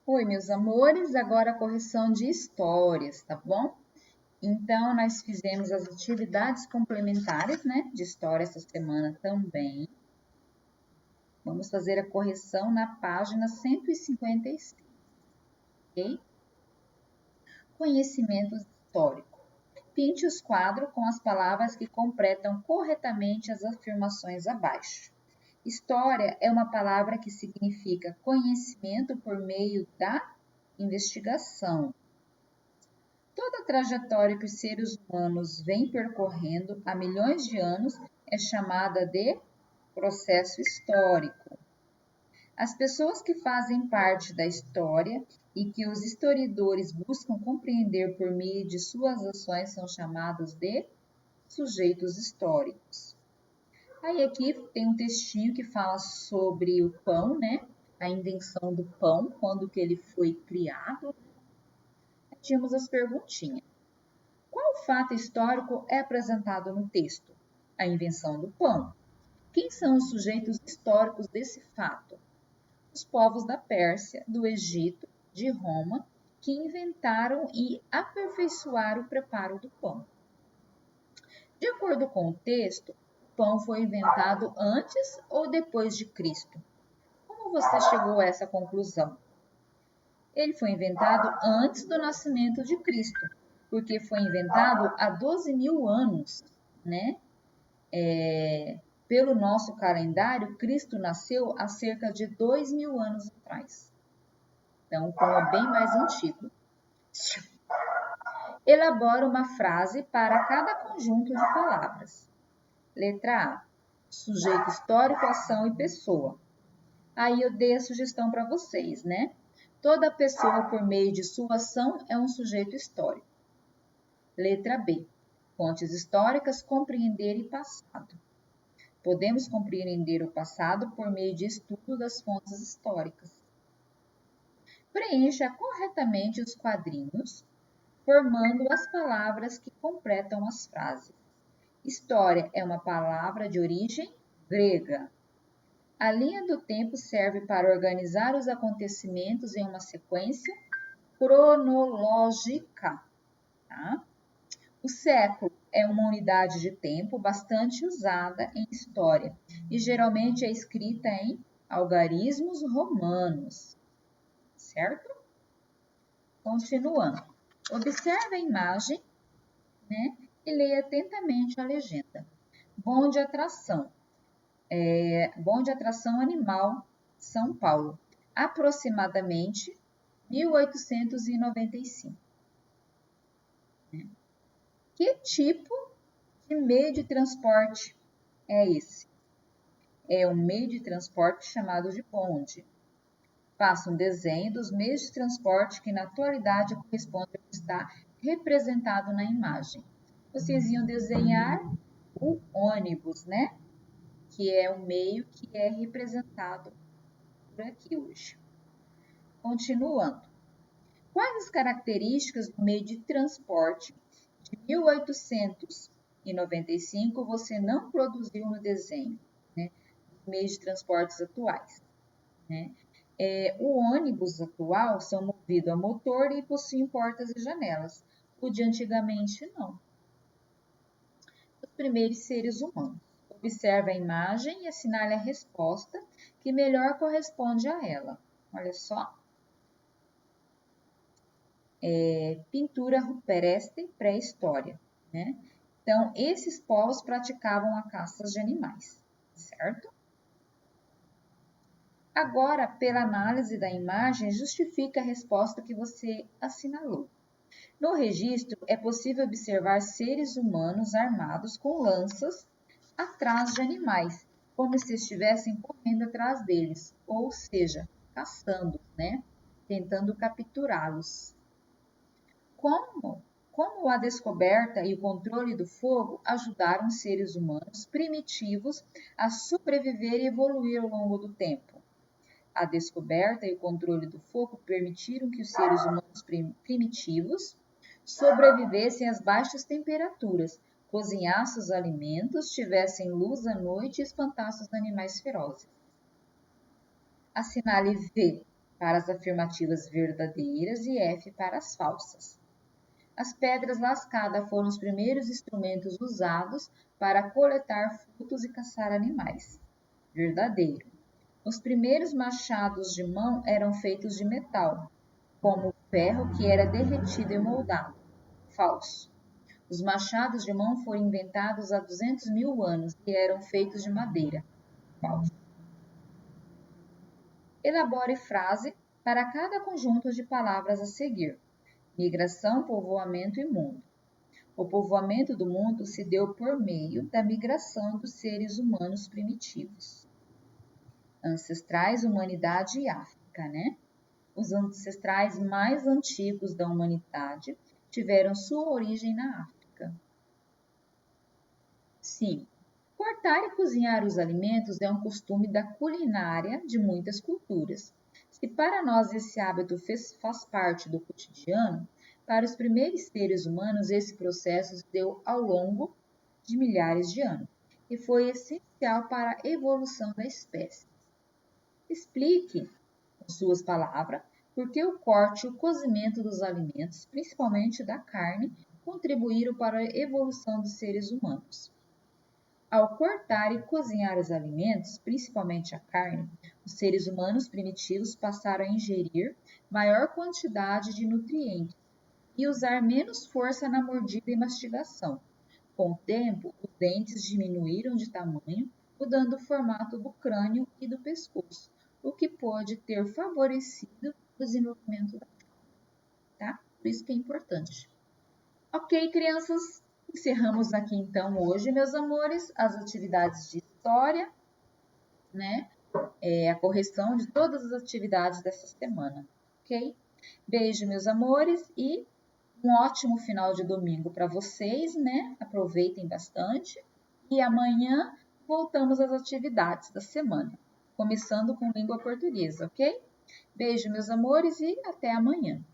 Oi, meus amores, agora a correção de histórias, tá bom? Então, nós fizemos as atividades complementares, né, de história essa semana também. Vamos fazer a correção na página 156, ok? Conhecimento histórico. Pinte os quadros com as palavras que completam corretamente as afirmações abaixo. História é uma palavra que significa conhecimento por meio da investigação. Toda a trajetória que os seres humanos vêm percorrendo há milhões de anos é chamada de processo histórico. As pessoas que fazem parte da história e que os historiadores buscam compreender por meio de suas ações são chamadas de sujeitos históricos. Aí aqui tem um textinho que fala sobre o pão, né? A invenção do pão, quando que ele foi criado. Tínhamos as perguntinhas. Qual fato histórico é apresentado no texto? A invenção do pão. Quem são os sujeitos históricos desse fato? Os povos da Pérsia, do Egito, de Roma, que inventaram e aperfeiçoaram o preparo do pão. De acordo com o texto, o pão foi inventado antes ou depois de Cristo? Como você chegou a essa conclusão? Ele foi inventado antes do nascimento de Cristo, porque foi inventado há 12 mil anos, né? Pelo nosso calendário, Cristo nasceu há cerca de 2.000 anos atrás. Então, o pão é bem mais antigo. Elabora uma frase para cada conjunto de palavras. Letra A. Sujeito histórico, ação e pessoa. Aí eu dei a sugestão para vocês, né? Toda pessoa, por meio de sua ação, é um sujeito histórico. Letra B. Fontes históricas, compreender e passado. Podemos compreender o passado por meio de estudo das fontes históricas. Preencha corretamente os quadrinhos, formando as palavras que completam as frases. História é uma palavra de origem grega. A linha do tempo serve para organizar os acontecimentos em uma sequência cronológica. Tá? O século é uma unidade de tempo bastante usada em história e geralmente é escrita em algarismos romanos, certo? Continuando. Observe a imagem, né, e leia atentamente a legenda. Bom de atração. Bom de atração animal, São Paulo. Aproximadamente 1895. Que tipo de meio de transporte é esse? É um meio de transporte chamado de bonde. Faça um desenho dos meios de transporte que na atualidade corresponde ao que está representado na imagem. Vocês iam desenhar o ônibus, né? Que é o meio que é representado por aqui hoje. Continuando. Quais as características do meio de transporte de 1895 você não produziu no desenho, né? Os meios de transportes atuais, né? O ônibus atual são movidos a motor e possuem portas e janelas. O de antigamente não. Os primeiros seres humanos. Observe a imagem e assinale a resposta que melhor corresponde a ela. Olha só. Pintura rupestre pré-história, né? Então, esses povos praticavam a caça de animais, certo? Agora, pela análise da imagem, justifica a resposta que você assinalou. No registro, é possível observar seres humanos armados com lanças atrás de animais, como se estivessem correndo atrás deles, ou seja, caçando, né? Tentando capturá-los. Como a descoberta e o controle do fogo ajudaram os seres humanos primitivos a sobreviver e evoluir ao longo do tempo? A descoberta e o controle do fogo permitiram que os seres humanos primitivos sobrevivessem às baixas temperaturas, cozinhassem os alimentos, tivessem luz à noite e espantassem os animais ferozes. Assinale V para as afirmativas verdadeiras e F para as falsas. As pedras lascadas foram os primeiros instrumentos usados para coletar frutos e caçar animais. Verdadeiro. Os primeiros machados de mão eram feitos de metal, como o ferro que era derretido e moldado. Falso. Os machados de mão foram inventados há 200 mil anos e eram feitos de madeira. Falso. Elabore frase para cada conjunto de palavras a seguir. Migração, povoamento e mundo. O povoamento do mundo se deu por meio da migração dos seres humanos primitivos. Ancestrais, humanidade e África, né? Os ancestrais mais antigos da humanidade tiveram sua origem na África. 5. Cortar e cozinhar os alimentos é um costume da culinária de muitas culturas. Se para nós esse hábito faz parte do cotidiano, para os primeiros seres humanos esse processo se deu ao longo de milhares de anos e foi essencial para a evolução da espécie. Explique, com suas palavras, por que o corte e o cozimento dos alimentos, principalmente da carne, contribuíram para a evolução dos seres humanos. Ao cortar e cozinhar os alimentos, principalmente a carne, os seres humanos primitivos passaram a ingerir maior quantidade de nutrientes e usar menos força na mordida e mastigação. Com o tempo, os dentes diminuíram de tamanho, mudando o formato do crânio e do pescoço, o que pode ter favorecido o desenvolvimento da fala, tá? Por isso que é importante. Ok, crianças? Encerramos aqui então hoje, meus amores, as atividades de história, né? A correção de todas as atividades dessa semana, ok? Beijo, meus amores, e um ótimo final de domingo para vocês, né? Aproveitem bastante. E amanhã voltamos às atividades da semana, começando com língua portuguesa, ok? Beijo, meus amores, e até amanhã.